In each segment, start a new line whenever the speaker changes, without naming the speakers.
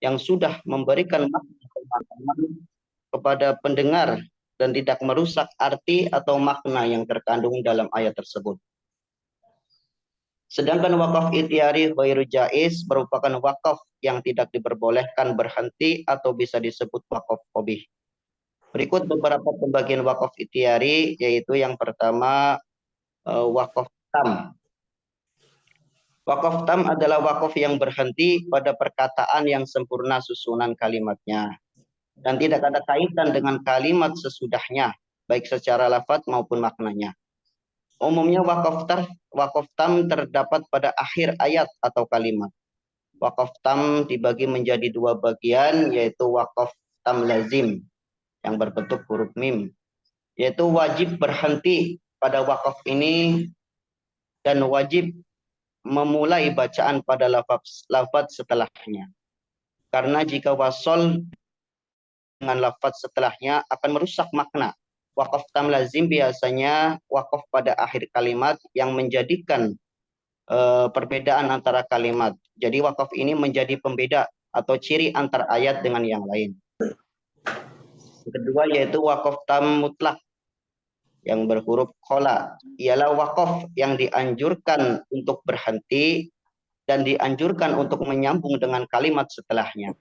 yang sudah memberikan makna kepada pendengar dan tidak merusak arti atau makna yang terkandung dalam ayat tersebut. Sedangkan wakaf ikhtiari ghairu jaiz merupakan wakaf yang tidak diperbolehkan berhenti atau bisa disebut wakaf qabih. Berikut beberapa pembagian wakaf ikhtiari, yaitu yang pertama wakaf tam. Wakaf tam adalah wakaf yang berhenti pada perkataan yang sempurna susunan kalimatnya dan tidak ada kaitan dengan kalimat sesudahnya, baik secara lafaz maupun maknanya. Umumnya wakaf tam terdapat pada akhir ayat atau kalimat. Wakaf tam dibagi menjadi dua bagian, yaitu wakaf tam lazim yang berbentuk huruf mim, yaitu wajib berhenti pada wakaf ini dan wajib memulai bacaan pada lafaz setelahnya. Karena jika wasol dengan lafaz setelahnya akan merusak makna. Wakaf tam lazim biasanya wakaf pada akhir kalimat yang menjadikan perbedaan antara kalimat. Jadi wakaf ini menjadi pembeda atau ciri antar ayat dengan yang lain. Yang kedua yaitu wakaf tam mutlak yang berhuruf khola, ialah wakaf yang dianjurkan untuk berhenti dan dianjurkan untuk menyambung dengan kalimat setelahnya.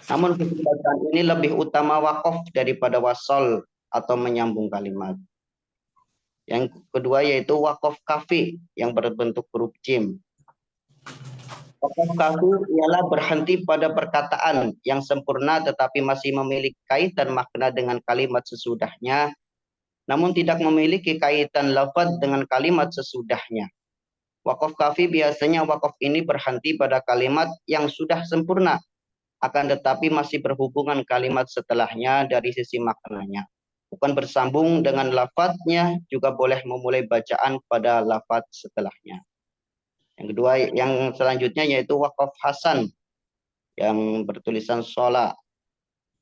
Namun kesempatan ini lebih utama wakaf daripada wasol atau menyambung kalimat. Yang kedua yaitu wakaf kafi yang berbentuk huruf jim. Wakaf kafi ialah berhenti pada perkataan yang sempurna tetapi masih memiliki kaitan makna dengan kalimat sesudahnya, namun tidak memiliki kaitan lafaz dengan kalimat sesudahnya. Wakaf kafi biasanya wakaf ini berhenti pada kalimat yang sudah sempurna, akan tetapi masih berhubungan kalimat setelahnya dari sisi maknanya. Bukan bersambung dengan lafaznya, juga boleh memulai bacaan pada lafaz setelahnya. Yang kedua, yang selanjutnya yaitu wakaf hasan yang bertulisan sholat.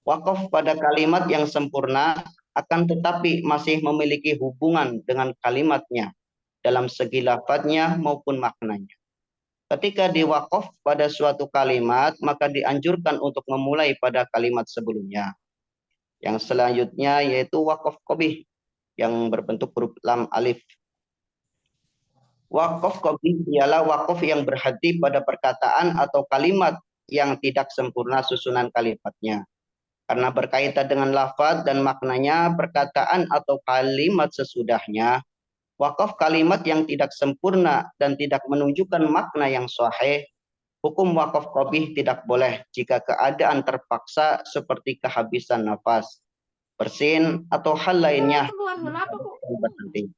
Wakaf pada kalimat yang sempurna akan tetapi masih memiliki hubungan dengan kalimatnya dalam segi lafadznya maupun maknanya. Ketika diwakaf pada suatu kalimat, maka dianjurkan untuk memulai pada kalimat sebelumnya. Yang selanjutnya yaitu wakaf qabih yang berbentuk huruf lam alif. Wakaf qabih ialah wakaf yang berhenti pada perkataan atau kalimat yang tidak sempurna susunan kalimatnya. Karena berkaitan dengan lafaz dan maknanya perkataan atau kalimat sesudahnya, wakaf kalimat yang tidak sempurna dan tidak menunjukkan makna yang sahih, hukum wakaf qabih tidak boleh jika keadaan terpaksa seperti kehabisan nafas, bersin, atau hal lainnya berhenti.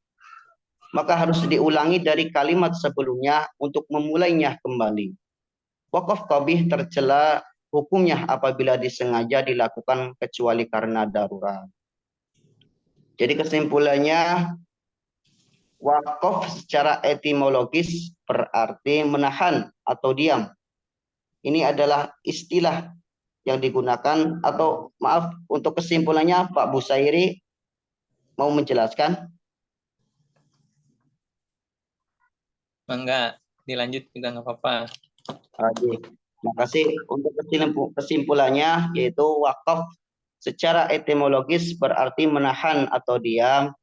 Maka harus diulangi dari kalimat sebelumnya untuk memulainya kembali. Wakaf qabih tercela hukumnya apabila disengaja dilakukan kecuali karena darurat. Jadi kesimpulannya, wakaf secara etimologis berarti menahan atau diam. Ini adalah istilah yang digunakan, atau maaf, untuk kesimpulannya Pak Busairi mau menjelaskan?
Enggak, dilanjut juga nggak apa-apa.
Terima kasih. Untuk kesimpulannya yaitu wakaf secara etimologis berarti menahan atau diam.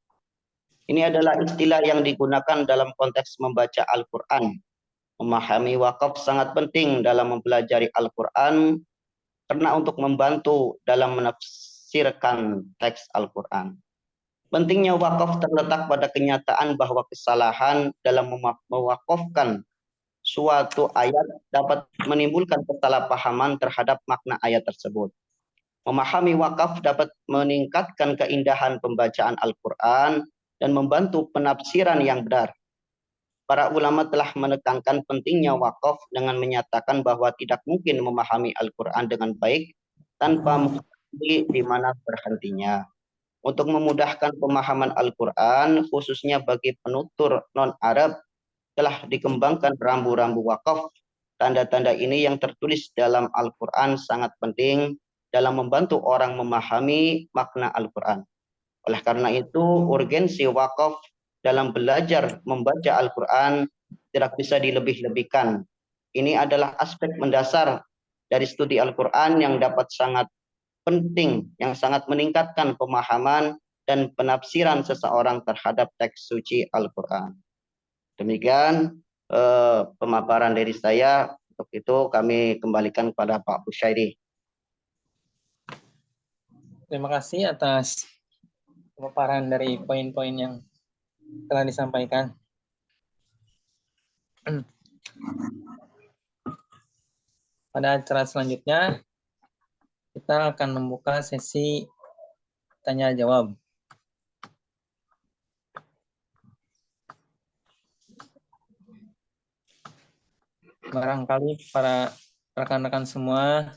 Ini adalah istilah yang digunakan dalam konteks membaca Al-Quran. Memahami wakaf sangat penting dalam mempelajari Al-Quran karena untuk membantu dalam menafsirkan teks Al-Quran. Pentingnya wakaf terletak pada kenyataan bahwa kesalahan dalam mewakafkan suatu ayat dapat menimbulkan kesalahpahaman terhadap makna ayat tersebut. Memahami wakaf dapat meningkatkan keindahan pembacaan Al-Quran dan membantu penafsiran yang benar. Para ulama telah menekankan pentingnya wakaf dengan menyatakan bahwa tidak mungkin memahami Al-Quran dengan baik tanpa mengetahui di mana berhentinya. Untuk memudahkan pemahaman Al-Quran, khususnya bagi penutur non-Arab, telah dikembangkan rambu-rambu wakaf. Tanda-tanda ini yang tertulis dalam Al-Quran sangat penting dalam membantu orang memahami makna Al-Quran. Oleh karena itu, urgensi wakaf dalam belajar membaca Al-Quran tidak bisa dilebih-lebihkan. Ini adalah aspek mendasar dari studi Al-Quran yang dapat sangat penting, yang sangat meningkatkan pemahaman dan penafsiran seseorang terhadap teks suci Al-Quran. Demikian pemaparan dari saya. Untuk itu kami kembalikan kepada Pak Busyairi.
Terima kasih atas pemaparan dari poin-poin yang telah disampaikan. Pada acara selanjutnya, kita akan membuka sesi tanya jawab. Barangkali para rekan-rekan semua,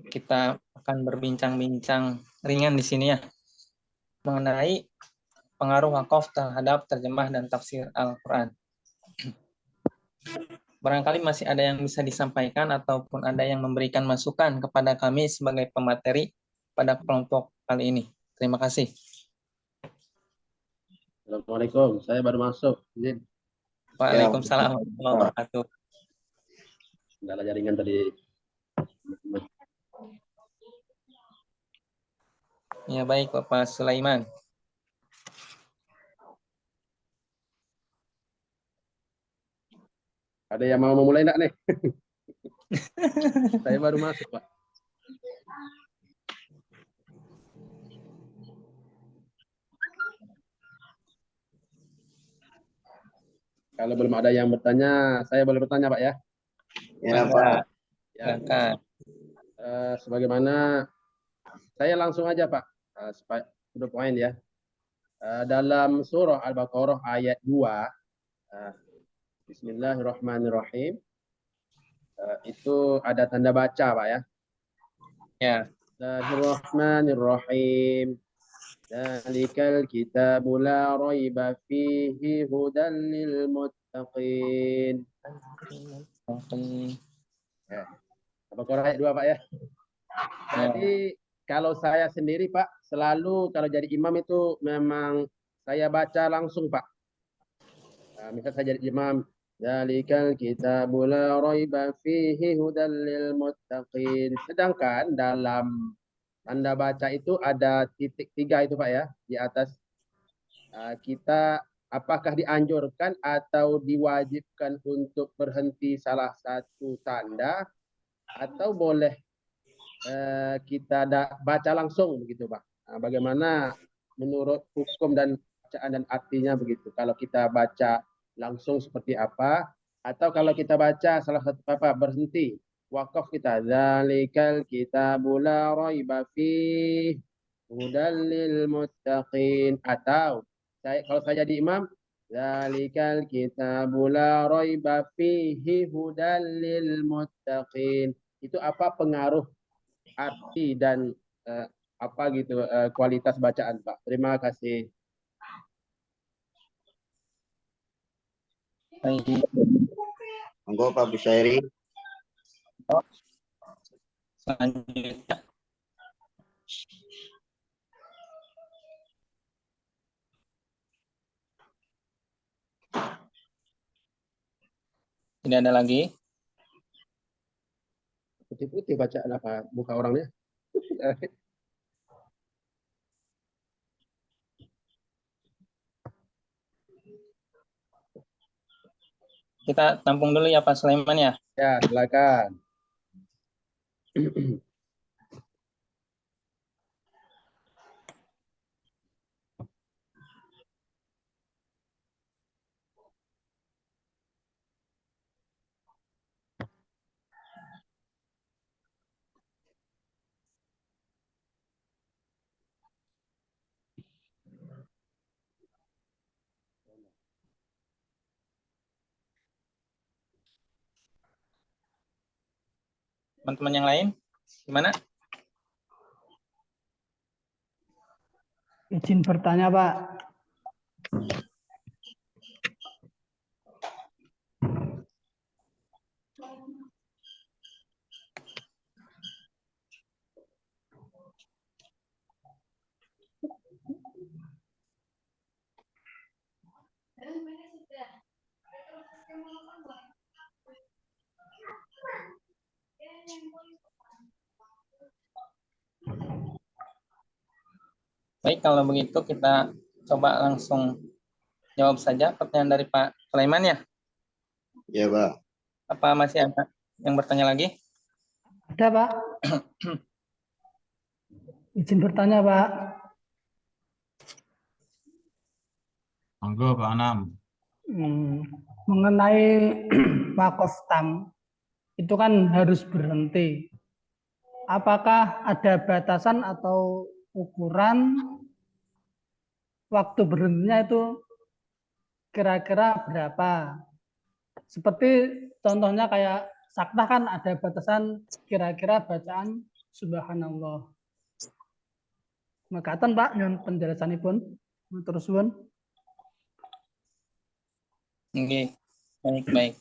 kita akan berbincang-bincang ringan di sini ya, mengenai pengaruh wakaf terhadap terjemah dan tafsir Al-Quran. Barangkali masih ada yang bisa disampaikan ataupun ada yang memberikan masukan kepada kami sebagai pemateri pada kelompok kali ini. Terima kasih.
Assalamualaikum, saya baru masuk. Izin.
Waalaikumsalam warahmatullahi wabarakatuh.
Kendala jaringan tadi.
Ya baik Bapak Sulaiman.
Ada yang mau memulai enggak nih? Saya baru masuk, Pak. Kalau belum ada yang bertanya, saya boleh bertanya, Pak ya?
Ya,
Mangga,
Pak.
Ya.
silakan.
Sebagaimana saya langsung aja, Pak. To the point ya. Dalam surah Al-Baqarah ayat 2, Bismillahirrahmanirrahim. Itu ada tanda baca, Pak ya.
Ya.
Bismillahirrahmanirrahim. Dzalikal kitabu la raiba fihi hudan lil muttaqin. Ya. Al-Baqarah ayat 2, Pak ya. Jadi kalau saya sendiri, Pak, selalu kalau jadi imam itu memang saya baca langsung, Pak. Misal saya jadi imam, dzalikal kitabu la raiba fihi hudan lil muttaqin. Sedangkan dalam tanda baca itu ada titik 3 itu, Pak ya, di atas. Kita apakah dianjurkan atau diwajibkan untuk berhenti salah satu tanda atau boleh kita baca langsung begitu, Pak. Bagaimana menurut hukum dan bacaan dan artinya begitu? Kalau kita baca langsung seperti apa? Atau kalau kita baca salah satu apa berhenti wakaf kita, zalikal kitabu la raiba fihi hudal lil muttaqin, atau kalau saya jadi imam, zalikal kitabu la raiba fihi hudal lil muttaqin. Itu apa pengaruh arti dan apa gitu kualitas bacaan, Pak? Terima kasih.
Baik.
Monggo Pak Busyairi.
Selanjutnya. Tidak ada lagi.
Putih-putih bacaan apa muka orangnya?
Kita tampung dulu ya Pak Sulaiman ya.
Ya, silakan.
Teman-teman yang lain, gimana?
Izin bertanya, Pak.
Baik, kalau begitu kita coba langsung jawab saja pertanyaan dari Pak Sulaiman ya.
Ya, Pak.
Apa masih ada yang bertanya lagi?
Ada, Pak. Izin bertanya, Pak.
Monggo Pak Anam.
Mengenai wakaf tam, itu kan harus berhenti. Apakah ada batasan atau ukuran waktu berhentinya itu kira-kira berapa? Seperti contohnya kayak saktah kan ada batasan kira-kira bacaan subhanallah. Makaten Pak, nyun penjelasanipun. Terus suwun.
Oke, baik.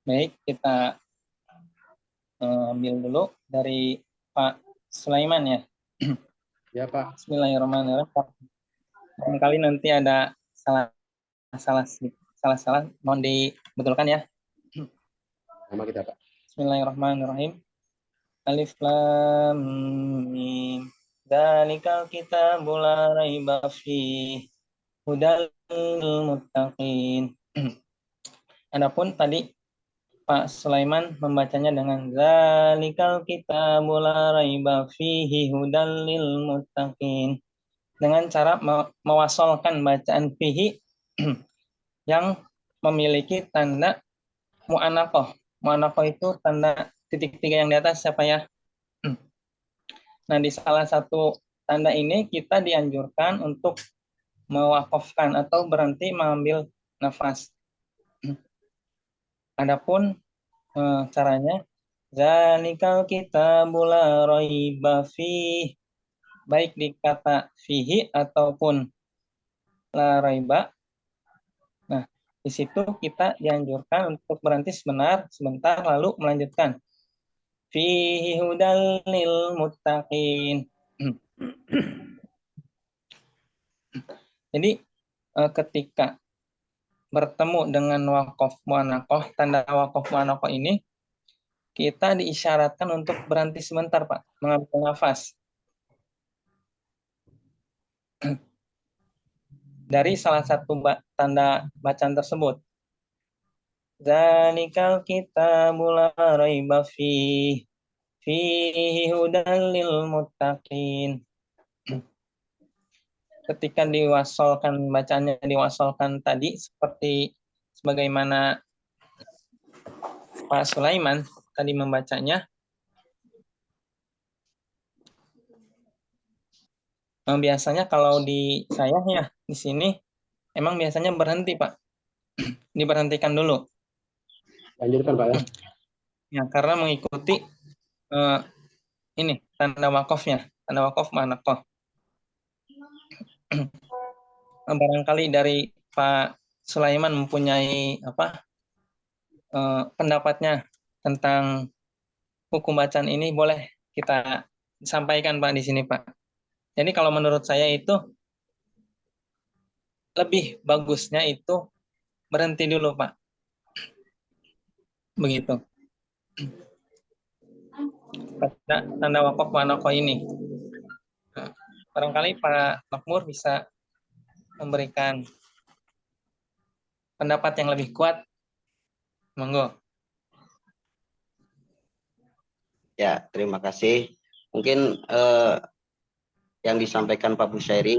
Baik, kita ambil dulu dari Pak Sulaiman ya.
Ya Pak.
Bismillahirrahmanirrahim. Barangkali nanti ada salah, mohon dibetulkan ya.
Sama kita Pak.
Bismillahirrahmanirrahim. Alif lam mim. Dzalikal kitabul la raiba fihi hudal lil muttaqin. Adapun tadi Pak Sulaiman membacanya dengan Dzalikal kitabul la raiba fihi hudal lil muttaqin, dengan cara mewasolkan bacaan fihi yang memiliki tanda mu'anaqah. Mu'anaqah itu tanda titik 3 yang di atas siapa ya? Nah, di salah satu tanda ini kita dianjurkan untuk mewakafkan atau berhenti mengambil nafas. Adapun caranya, Zalikal kitabul la raiba fihi, baik di kata fihi ataupun la raiba. Nah, di situ kita dianjurkan untuk berhenti sebentar lalu melanjutkan. Fihi hudal lil muttaqin. Jadi ketika bertemu dengan waqaf mu'anaqah, tanda waqaf mu'anaqah ini kita diisyaratkan untuk berhenti sebentar, Pak, mengambil nafas. Dari salah satu tanda bacaan tersebut. Dzalikal kitabul la raiba fihi hudal lil muttaqin. Ketika diwasolkan, bacaannya diwasolkan tadi seperti sebagaimana Pak Sulaiman tadi membacanya, biasanya kalau di saya ya di sini emang biasanya berhenti Pak, diberhentikan dulu.
Lanjutkan Pak ya.
Ya, karena mengikuti ini tanda wakafnya, tanda wakaf mu'anaqah. Barangkali dari Pak Sulaiman mempunyai pendapatnya tentang hukum bacaan ini, boleh kita sampaikan Pak di sini Pak. Jadi kalau menurut saya itu lebih bagusnya itu berhenti dulu Pak. Begitu. Tanda wakaf mu'anaqah ini. Barangkali Pak Makmur bisa memberikan pendapat yang lebih kuat. Monggo.
Ya, terima kasih. Mungkin yang disampaikan Pak Bushairi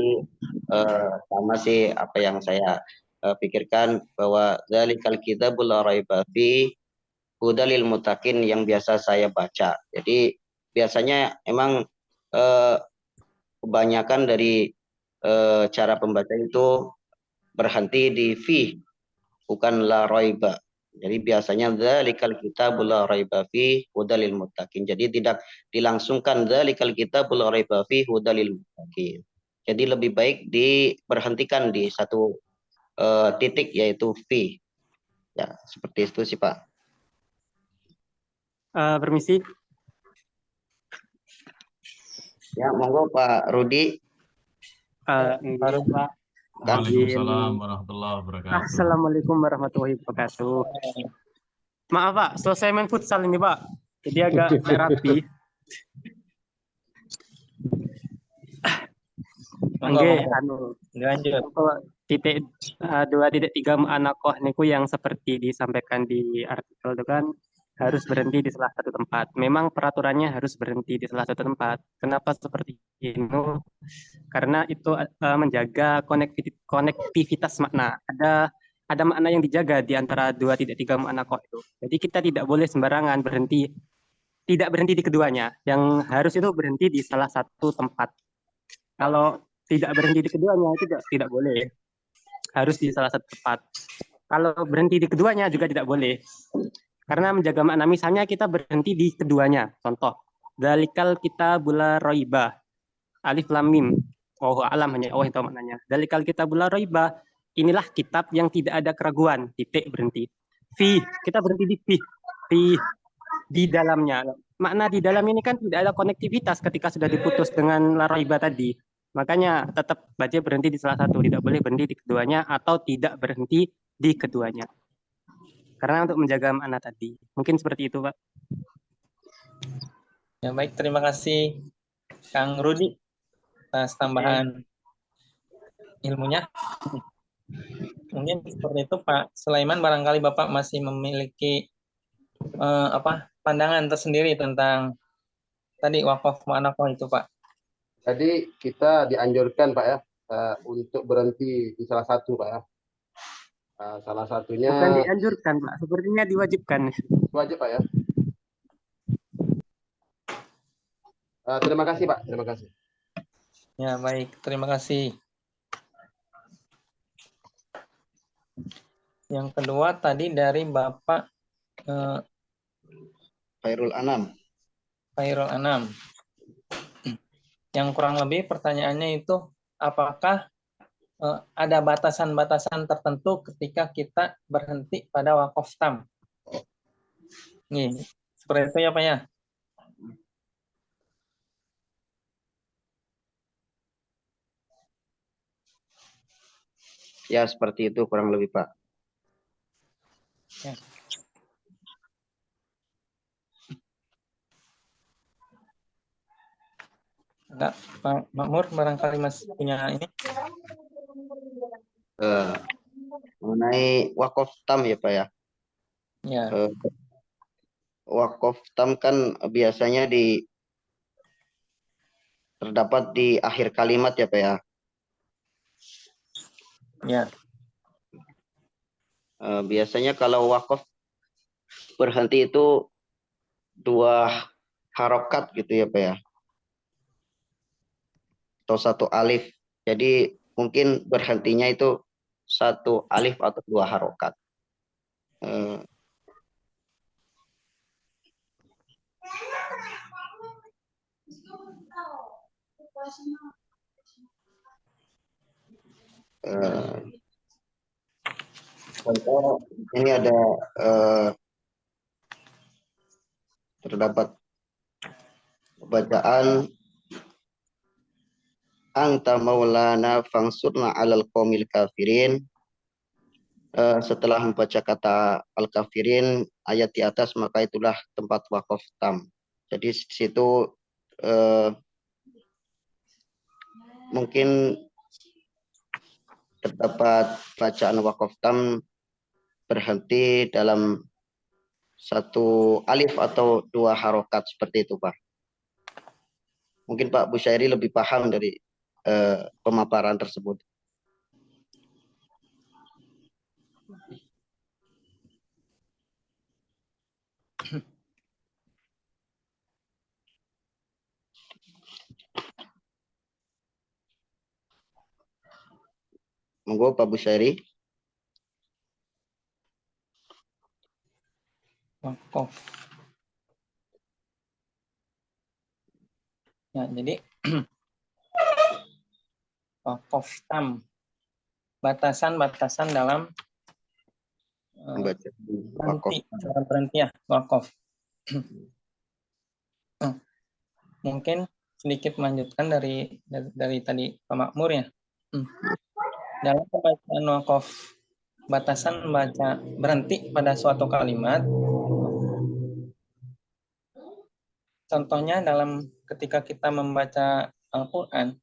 sama sih apa yang saya pikirkan, bahwa Dzalikal kitabul la raiba fihi hudal lil muttaqin yang biasa saya baca. Jadi biasanya emang kebanyakan dari cara pembaca itu berhenti di fi, bukan la raiba. Jadi biasanya dzalikal kitabul la raiba fi hudal lil muttaqin. Jadi tidak dilangsungkan dzalikal kitabul la raiba fi hudal lil muttaqin. Jadi lebih baik diberhentikan di satu titik, yaitu V. Ya, seperti itu sih Pak.
Permisi.
Ya, monggo Pak Rudi.
Baru
Pak.
Waalaikumsalam warahmatullahi wabarakatuh.
Assalamualaikum warahmatullahi wabarakatuh. Maaf Pak, selesai main futsal ini Pak. Jadi agak tidak rapi. Oke,
lanjut.
titik 2.3 mu'anakoh niku yang seperti disampaikan di artikel itu kan harus berhenti di salah satu tempat. Memang peraturannya harus berhenti di salah satu tempat. Kenapa seperti ini? Karena itu menjaga konektivitas makna. Ada makna yang dijaga di antara 2.3 mu'anakoh itu. Jadi kita tidak boleh sembarangan berhenti, tidak berhenti di keduanya. Yang harus itu berhenti di salah satu tempat. Kalau tidak berhenti di keduanya itu tidak boleh. Harus di salah satu tempat. Kalau berhenti di keduanya juga tidak boleh. Karena menjaga makna, misalnya kita berhenti di keduanya. Contoh, dalikal kita bula roibah, alif lam mim. Oh alam, hanya Allah yang tahu maknanya. Dalikal kita bula roibah, inilah kitab yang tidak ada keraguan. Titik, berhenti. Fi, kita berhenti di fi. Fi, di dalamnya. Makna di dalam ini kan tidak ada konektivitas ketika sudah diputus dengan la roibah tadi. Makanya tetap baca berhenti di salah satu, tidak boleh berhenti di keduanya atau tidak berhenti di keduanya. Karena untuk menjaga makna tadi. Mungkin seperti itu, Pak.
Ya baik, terima kasih Kang Rudi atas tambahan ilmunya. Mungkin seperti itu Pak Sulaiman, barangkali Bapak masih memiliki pandangan tersendiri tentang tadi wakaf mu'anakoh itu Pak.
Jadi kita dianjurkan Pak ya untuk berhenti di salah satu Pak ya. Salah satunya
bukan dianjurkan Pak, sepertinya diwajibkan.
Wajib Pak ya. Terima kasih Pak, terima kasih.
Ya baik, terima kasih. Yang kedua tadi dari Bapak
Khairul Anam.
Khairul Anam. Yang kurang lebih pertanyaannya itu, apakah ada batasan-batasan tertentu ketika kita berhenti pada wakaf tam? Nih, seperti itu ya Pak ya?
Ya, seperti itu kurang lebih Pak.
Ya. Enggak, Pak Makmur barangkali masih punya ini.
Mengenai wakaf tam ya Pak ya.
Ya.
Wakaf tam kan biasanya terdapat di akhir kalimat ya Pak ya.
Ya.
Biasanya kalau wakaf berhenti itu 2 harokat gitu ya Pak ya. Atau 1 alif. Jadi mungkin berhentinya itu 1 alif atau 2 harokat. Contoh ini ada terdapat bacaan anta maulana fangsurna alal qaumil kafirin. Setelah membaca kata al-kafirin ayat di atas, maka itulah tempat wakaf tam. Jadi di situ mungkin terdapat bacaan wakaf tam berhenti dalam 1 alif atau 2 harokat seperti itu Pak. Mungkin Pak Busyairi lebih paham dari pemaparan tersebut. Monggo Pak Busyairi.
Wakaf. Ya, jadi Waqaf tam. Batasan-batasan dalam
Membaca wakaf.
berhenti ya, waqaf. Mungkin sedikit melanjutkan dari tadi Pak Makmur ya. Dalam pembacaan waqaf, batasan membaca berhenti pada suatu kalimat. Contohnya dalam ketika kita membaca Al-Quran,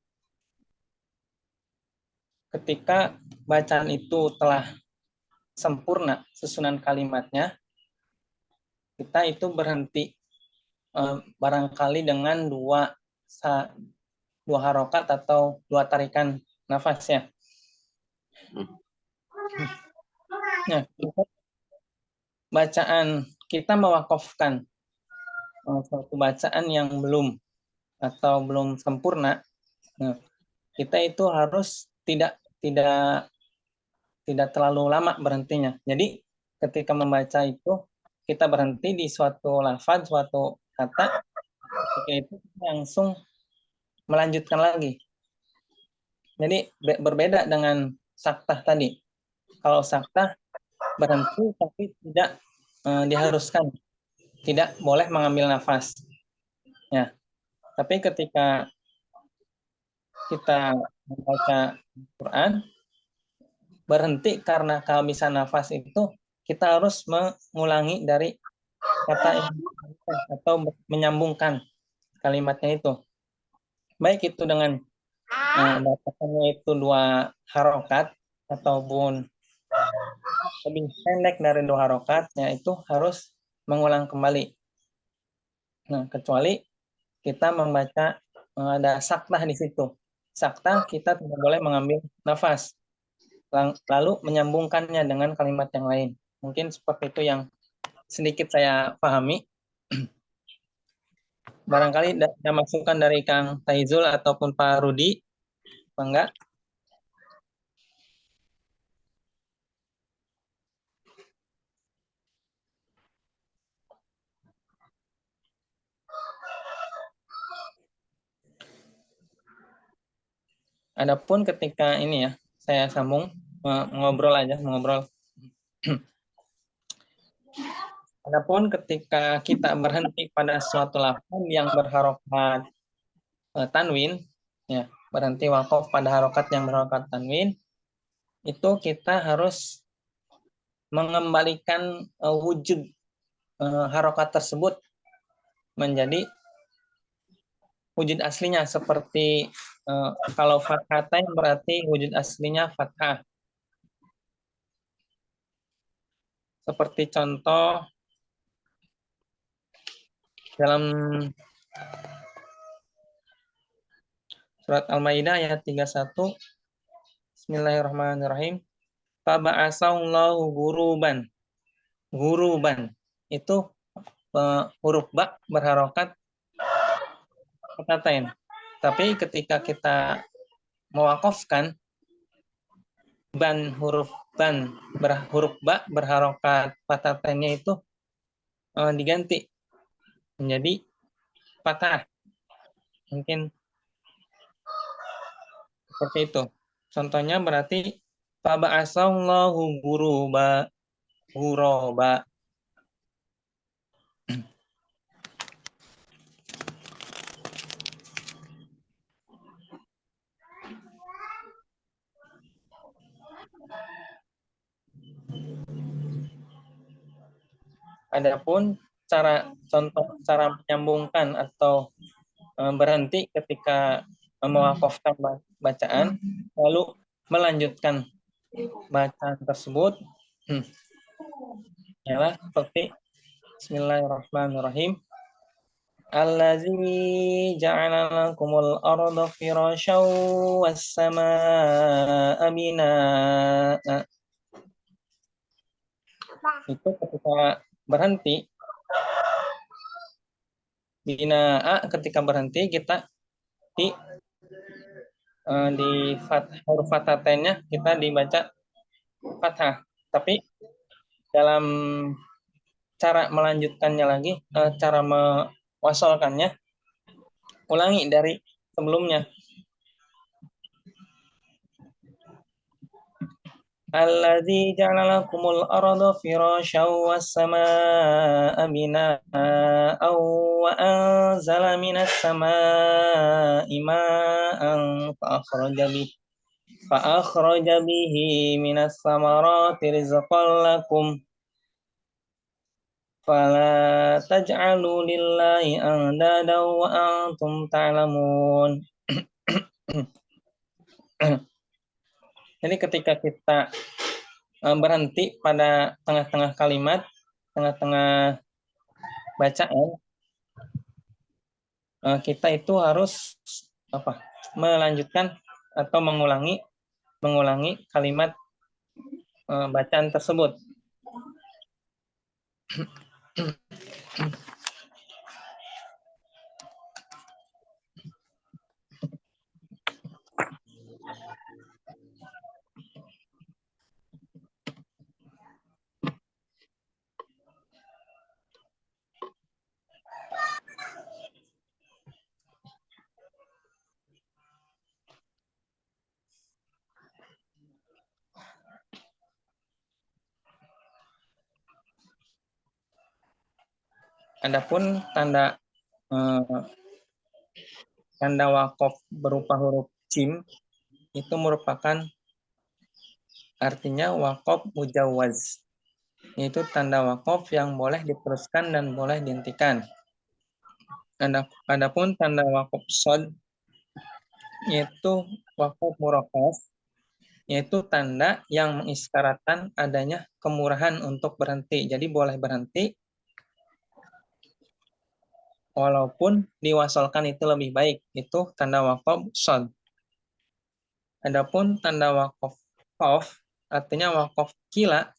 ketika bacaan itu telah sempurna susunan kalimatnya, kita itu berhenti barangkali dengan dua harokat atau dua tarikan nafas ya. Nah, bacaan kita mewakafkan suatu bacaan yang belum sempurna, kita itu harus tidak terlalu lama berhentinya. Jadi ketika membaca itu kita berhenti di suatu lafaz, suatu kata, ketika itu langsung melanjutkan lagi. Jadi berbeda dengan saktah tadi. Kalau saktah berhenti tapi tidak diharuskan, tidak boleh mengambil nafas. Ya. Tapi ketika kita membaca Al-Quran, berhenti karena kehabisan nafas itu, kita harus mengulangi dari kata atau menyambungkan kalimatnya itu. Baik itu dengan batasannya itu dua harokat ataupun lebih pendek dari dua harokat, yaitu harus mengulang kembali. Nah, kecuali kita membaca ada saktah di situ. Saktah kita tidak boleh mengambil nafas, lalu menyambungkannya dengan kalimat yang lain. Mungkin seperti itu yang sedikit saya pahami. Barangkali ada masukan dari Kang Taizul ataupun Pak Rudi, Pak enggak? Adapun ketika ini ya, saya sambung mengobrol. Adapun ketika kita berhenti pada suatu lafaz yang berharokat tanwin, ya, berhenti waqaf pada harokat yang berharokat tanwin, itu kita harus mengembalikan wujud harokat tersebut menjadi wujud aslinya, seperti kalau fathatain berarti wujud aslinya fathah. Seperti contoh dalam surat Al-Maidah ayat 31, Bismillahirrahmanirrahim. Faba'asallahu guruban. Itu huruf ba berharokat fathatain. Tapi ketika kita mewakafkan huruf ba berharokat fathatainnya itu diganti menjadi fathah. Mungkin seperti itu. Contohnya berarti faba'asallahu guroba. Adapun cara menyambungkan atau berhenti ketika mewakafkan bacaan lalu melanjutkan bacaan tersebut ialah seperti Bismillahirrahmanirrahim. Allazi ja'ala lakumul arda firasyaw was-samaa'a binaa'a. Itu ketika berhenti, ketika berhenti kita di huruf fathatainnya kita dibaca fathah. Tapi dalam cara melanjutkannya lagi, cara mewasolkannya, ulangi dari sebelumnya. Alladzi ja'ala lakumul arda firasyan was samaa'a binaa'a wa anzala minas samaa'i maa'an fa bihi minas samarati rizqan lakum fala taj'alu lillahi andada wa antum ta'lamun. Jadi ketika kita berhenti pada tengah-tengah kalimat, tengah-tengah bacaan, kita itu harus melanjutkan atau mengulangi kalimat bacaan tersebut. Adapun tanda waqaf berupa huruf jim itu merupakan artinya waqaf mujawwaz, yaitu tanda waqaf yang boleh diteruskan dan boleh dihentikan. Adapun tanda waqaf shad yaitu waqaf muraqqas, yaitu tanda yang mengisyaratkan adanya kemurahan untuk berhenti. Jadi boleh berhenti walaupun diwasalkan itu lebih baik. Itu tanda waqaf shad. Adapun tanda waqaf qaf artinya waqaf kila,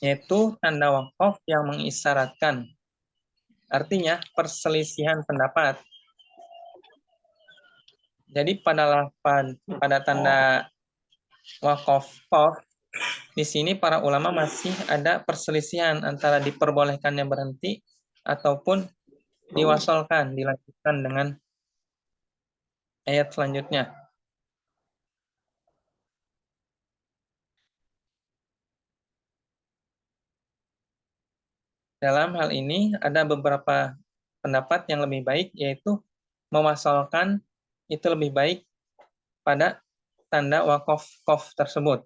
yaitu tanda waqaf yang mengisyaratkan. Artinya perselisihan pendapat. Jadi pada tanda waqaf qaf di sini para ulama masih ada perselisihan antara diperbolehkannya berhenti ataupun diwasalkan, dilanjutkan dengan ayat selanjutnya. Dalam hal ini ada beberapa pendapat yang lebih baik, yaitu mewasalkan itu lebih baik pada tanda waqaf qaf tersebut.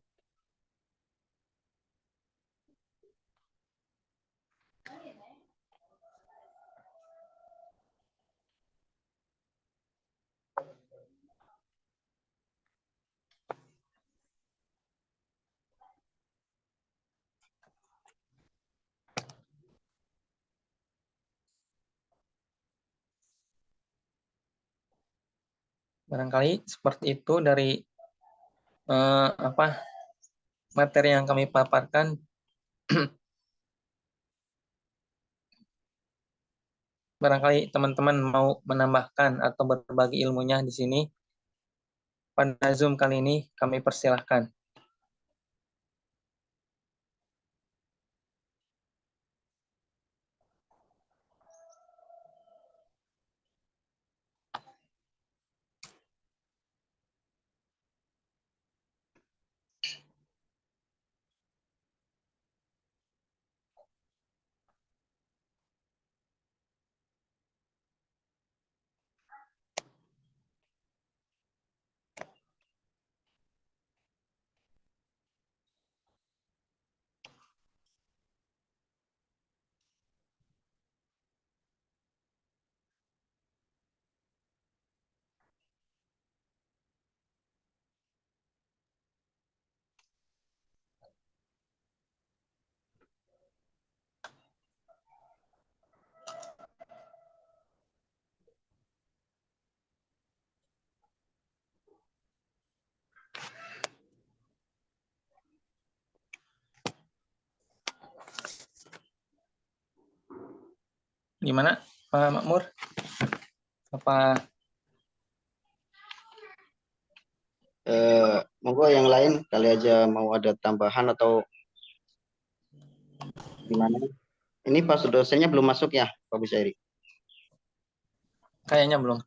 Barangkali seperti itu dari materi yang kami paparkan. Barangkali teman-teman mau menambahkan atau berbagi ilmunya di sini. Pada Zoom kali ini kami persilahkan. Gimana, Pak Makmur? Apa
monggo yang lain kali aja mau ada tambahan atau gimana? Ini pas dosennya belum masuk ya, Pak Busairi?
kayaknya belum?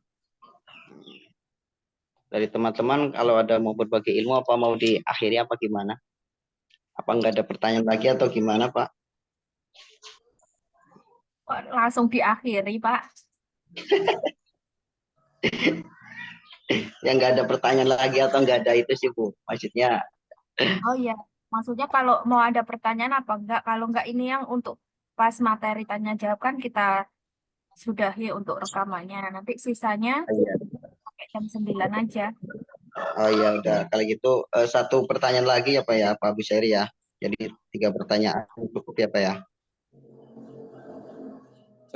Dari teman-teman kalau ada mau berbagi ilmu apa mau diakhiri apa gimana? Apa nggak ada pertanyaan lagi atau gimana Pak?
Kok langsung diakhiri, Pak?
Ya nggak ada pertanyaan lagi atau nggak ada itu sih Bu. Maksudnya
Oh iya, maksudnya kalau mau ada pertanyaan apa enggak? Kalau enggak ini yang untuk pas materi tanya jawab kan kita sudahi untuk rekamannya. Nanti sisanya
iya.
sampai jam 9 aja.
Oh ya udah kalau gitu satu pertanyaan lagi ya Pak ya Pak Busyari ya. Jadi 3 pertanyaan cukup ya Pak ya.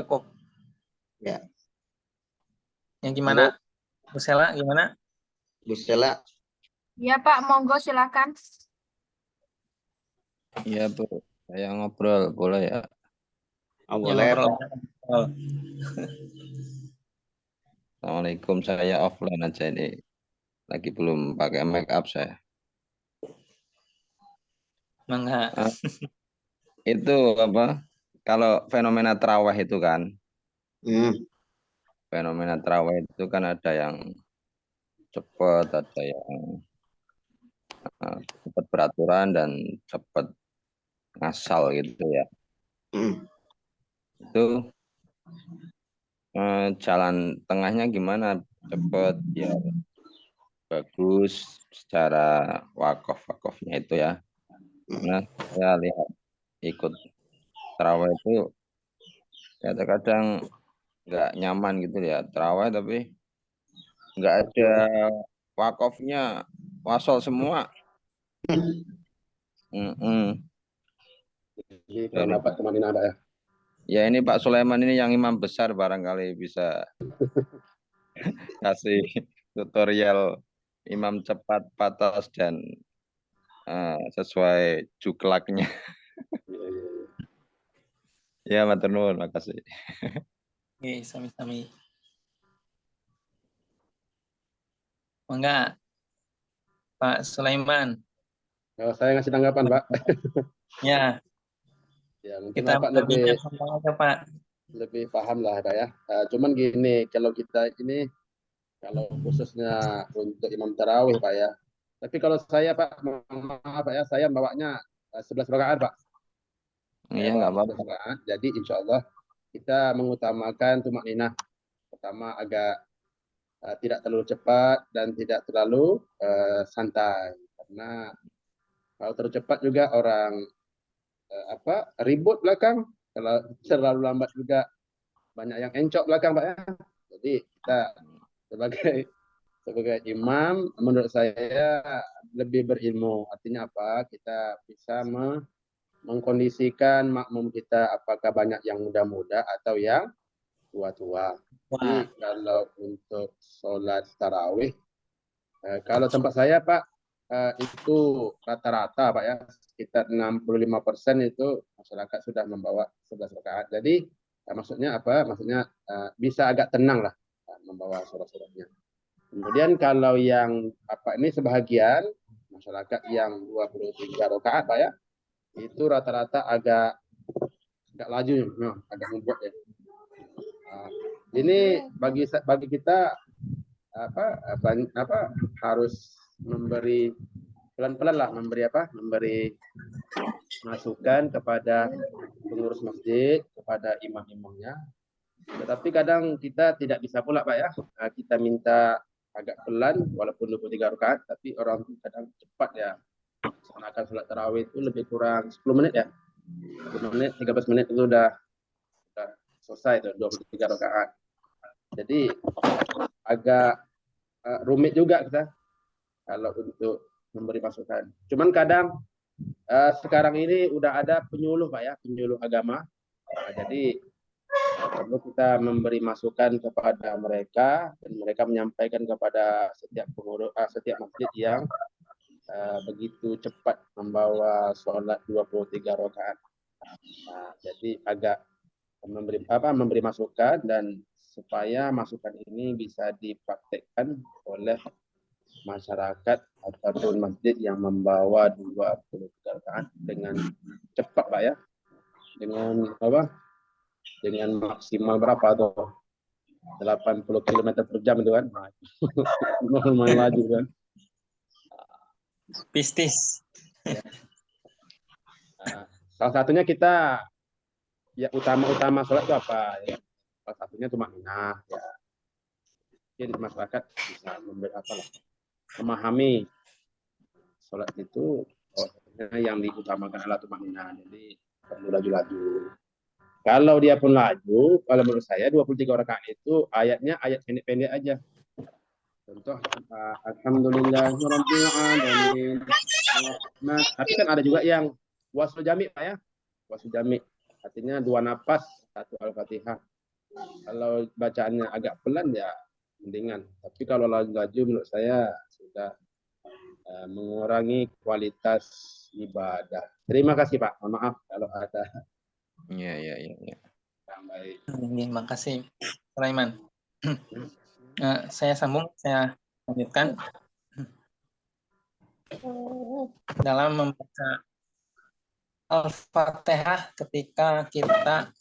Cukup.
Ya.
Yang gimana? Bu Sela gimana?
Bu Stella.
Iya, Pak, monggo silakan.
Iya, Bu. Saya ngobrol, boleh ya?
Oh,
Yang
boleh
ngobrol.
Pak.
Oh,
Assalamualaikum, saya offline aja ini. Lagi belum pakai make up saya.
mangga.
Ah, itu apa? Kalau fenomena terawih itu kan,
Hmm.
fenomena terawih itu kan ada yang cepat, ada yang cepat beraturan dan cepat ngasal gitu ya.
Hmm.
Itu jalan tengahnya gimana? Cepat ya bagus secara wakofnya itu ya. Karena saya lihat ikut terawih itu ya terkadang nggak nyaman gitu ya terawih tapi nggak ada wakofnya wasol semua. Mm-mm.
Jadi kurang
Dari
dapat kemarin ada ya.
ya ini Pak Sulaiman ini yang imam besar barangkali bisa kasih tutorial imam cepat patas dan sesuai juklaknya. Ya matur nuwun, makasih.
Oke, sami-sami. Mangga. Pak Sulaiman.
Kalau saya ngasih tanggapan, Pak.
Ya,
Ya, mungkin
kita
Bapak
berbincang tentang aja, Pak.
lebih paham lah, Pak ya. Cuman gini, kalau kita ini, kalau khususnya untuk imam tarawih, Pak ya. Tapi kalau saya, Pak, mohon maaf, Pak ya, saya bawanya 11 rakaat, Pak.
Iya
Saya
nggak
bawa
apa-apa.
11 rakaat. Jadi insya Allah kita mengutamakan tumak ninah. Pertama agak tidak terlalu cepat dan tidak terlalu santai. Karena kalau terlalu cepat juga orang ribut belakang. Kalau terlalu lambat juga banyak yang encok belakang, Pak ya. Jadi kita sebagai imam, menurut saya lebih berilmu. Artinya apa? Kita bisa mengkondisikan makmum kita apakah banyak yang muda-muda atau yang tua-tua. Jadi
Wah,
kalau untuk sholat tarawih, kalau tempat saya Pak, itu rata-rata Pak ya, sekitar 65% itu masyarakat sudah membawa 11 rakaat. Jadi maksudnya apa? Maksudnya bisa agak tenang lah membawa sholat-sholatnya. Kemudian kalau yang ini sebahagian masyarakat yang 23 rakaat Pak ya, itu rata-rata agak laju, agak membuat ya. Ini bagi kita harus memberi pelan-pelan lah memberi masukan kepada pengurus masjid, kepada imam-imamnya. Tetapi kadang kita tidak bisa pula Pak ya. Kita minta agak pelan walaupun 23 rakaat tapi orang kadang cepat ya. Melaksanakan sholat tarawih itu lebih kurang 10 menit ya. 10 menit, 13 menit itu udah selesai itu 23 rakaat. Jadi agak rumit juga kita kalau untuk memberi masukan. Cuman kadang sekarang ini udah ada penyuluh Pak ya, penyuluh agama. Jadi perlu kita memberi masukan kepada mereka dan mereka menyampaikan kepada setiap pengurus setiap masjid yang begitu cepat membawa sholat 23 rakaat. Jadi agak memberi masukan dan supaya masukan ini bisa dipraktekkan oleh masyarakat ataupun masjid yang membawa 23 rakaat dengan cepat Pak ya. Dengan maksimal berapa tuh? 80 km per jam itu kan. Lumayan laju kan.
Pistis.
Nah, salah satunya kita ya utama sholat itu apa ya? Salah satunya tumakninah ya. Mungkin masyarakat bisa memahami sholat itu yang diutamakan adalah tumakninah. Jadi perlu laju-laju. Kalau dia pun laju, kalau menurut saya 23 rakaat itu ayatnya ayat pendek-pendek aja. Contoh, Alhamdulillahirabbil alamin. Nah, tapi kan ada juga yang wasl jami' Pak ya. Wasl jami'. Artinya 2 napas, 1 Al-Fatihah. Kalau bacaannya agak pelan ya mendingan. Tapi kalau laju-laju menurut saya sudah mengurangi kualitas ibadah. Terima kasih Pak. Mohon maaf kalau ada
Iya.
yang baik.
Terima kasih, Sulaiman. Saya sambung, saya lanjutkan. Dalam membaca Al-Fatihah ketika kita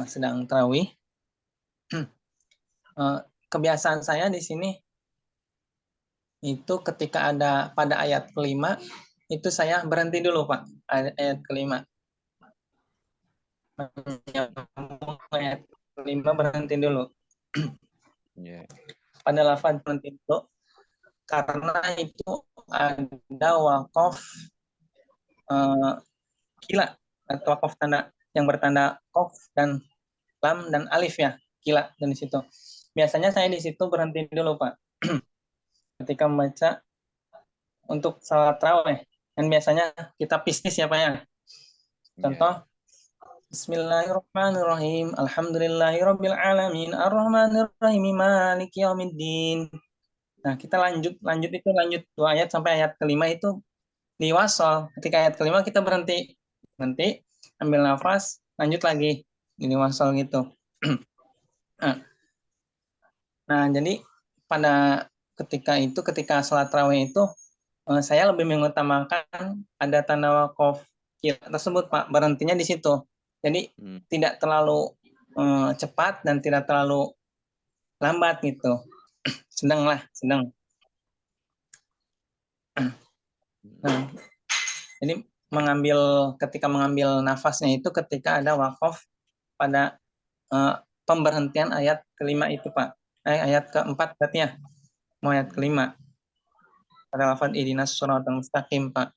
sedang tarawih, kebiasaan saya di sini itu ketika ada pada ayat kelima, itu saya berhenti dulu, Pak. Ayat kelima. Ayat kelima berhenti dulu. Pada lafaz berhenti dulu, karena itu ada wakaf kila atau wakaf tanda yang bertanda qaf dan lam dan alif ya, kila dan di situ. Biasanya saya di situ berhenti dulu, Pak. Ketika membaca untuk salat tarawih. Dan biasanya kita pistis ya, Pak ya. Contoh, Bismillahirrahmanirrahim. Alhamdulillahirabbil alamin. Arrahmanirrahim. Maliki yaumiddin. Nah, kita lanjut 2 ayat sampai ayat kelima itu di wasol. Ketika ayat kelima kita berhenti, ambil nafas, lanjut lagi di wasol gitu. Nah, jadi pada ketika sholat tarawih itu saya lebih mengutamakan ada tanda wakaf tersebut, Pak, berhentinya di situ. Jadi tidak terlalu cepat dan tidak terlalu lambat gitu. Sedang. Nah, jadi ketika mengambil nafasnya itu ketika ada wakaf pada pemberhentian ayat kelima itu, Pak. Ayat keempat berarti ya. Mau ayat kelima. Pada lafaz ihdinas shiratal mustaqim, Pak.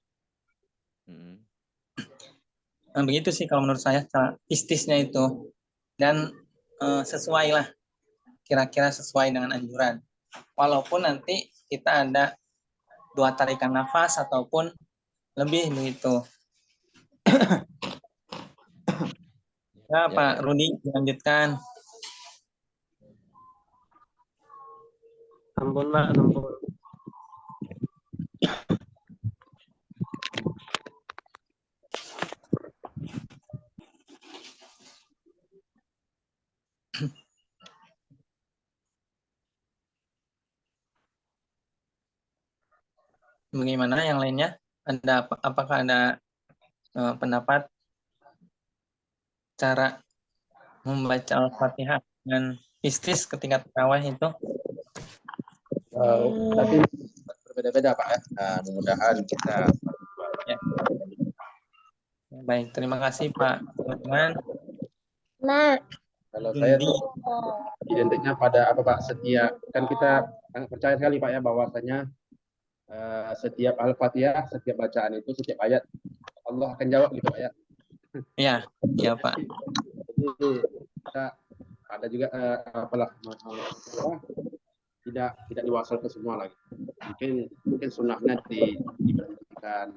Nah, begitu sih kalau menurut saya istisnya itu. Dan sesuai lah. Kira-kira sesuai dengan anjuran. Walaupun nanti kita ada 2 tarikan nafas ataupun lebih begitu. Nah, Pak Rudi, dilanjutkan.
Ampun, Pak, ampun.
Bagaimana yang lainnya? Apakah ada pendapat cara membaca Al-Fatihah dengan istis ketika tarawih itu?
Tapi berbeda-beda Pak ya. Nah, mudah-mudahan kita
ya. Baik, terima kasih Pak Sulaiman.
Kalau saya tuh identiknya pada apa Pak, setiap kan kita sangat percaya sekali Pak ya bahwasanya setiap Al-Fatihah, setiap bacaan itu, setiap ayat Allah akan jawab gitu Pak ya.
Iya Pak.
Jadi kita ada juga tidak diwasal ke semua lagi. Mungkin sunnahnya diberhentikan.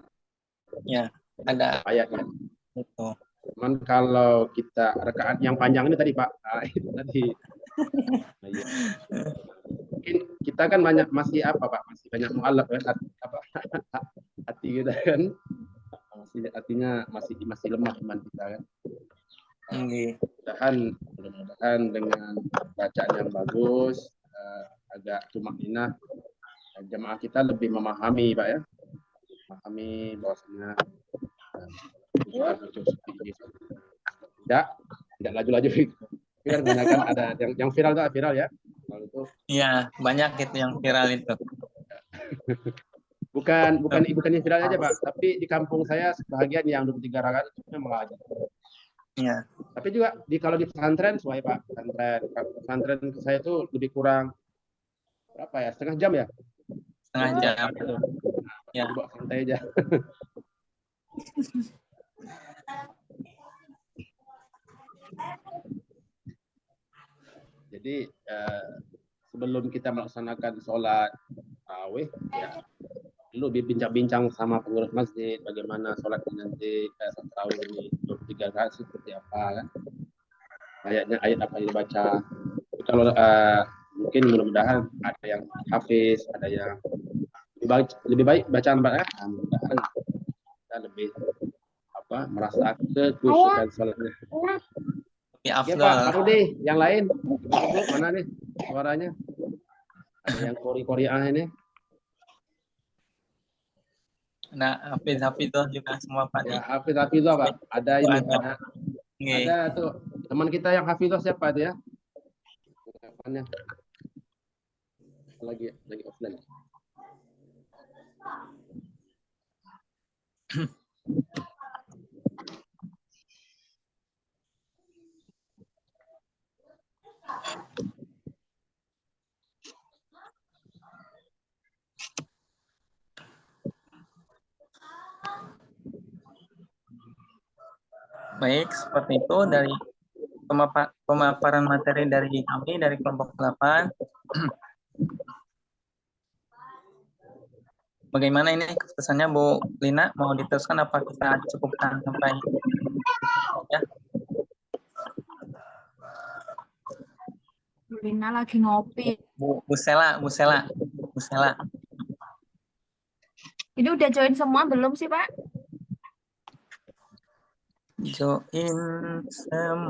Ya, ada
ayatnya.
Itu.
Cuman kalau kita rakaat yang panjang ini tadi Pak, itu tadi. Mungkin kita kan masih banyak mu'allaq ya, hati kita kan artinya masih lemah iman kita kan. Mudah-mudahan dengan bacaan yang bagus, agak tumakninah, jemaah kita lebih memahami Pak ya, memahami bahwasanya tidak laju-laju. Tapi kan kebanyakan ada yang viral itu viral ya. Kalau itu
Iya, banyak itu yang viral itu.
bukan yang viral aja Pak, tapi di kampung saya sebagian yang 23 rakaat itu memang ada.
Iya,
Tapi juga kalau di pesantren sesuai Pak, pesantren ke saya itu lebih kurang berapa ya? Setengah jam ya?
setengah jam.
Itu.
Ya.
Dibawa santai aja. Jadi sebelum kita melaksanakan sholat tarawih, ya perlu bincang-bincang sama pengurus masjid bagaimana sholatnya nanti sholat tarawih ini 23 rakaat seperti apa kan? Ayatnya ayat apa yang dibaca. Kalau mungkin mudah-mudahan ada yang hafiz, ada yang lebih baik bacaan Pak ya. Mudah-mudahan kita lebih merasa kekhusyukan sholatnya.
Ya,
Oke Pak, Pak Rudi, yang lain Ibu, mana nih suaranya? Ada yang kori-koriah ini?
Nah, Hafiz juga semua Pak.
Ya, Hafiz Pak. Ada ini, ada tuh teman kita yang Hafiz siapa itu ya? Apanya? Lagi offline.
Baik, seperti itu dari pemaparan materi dari kami dari kelompok 8. Bagaimana ini kesannya Bu Lina? Mau diteruskan apa kita cukupkan sampai ya?
Bu Lina lagi ngopi.
Bu Sela.
Ini udah join semua belum sih Pak?
Join semua.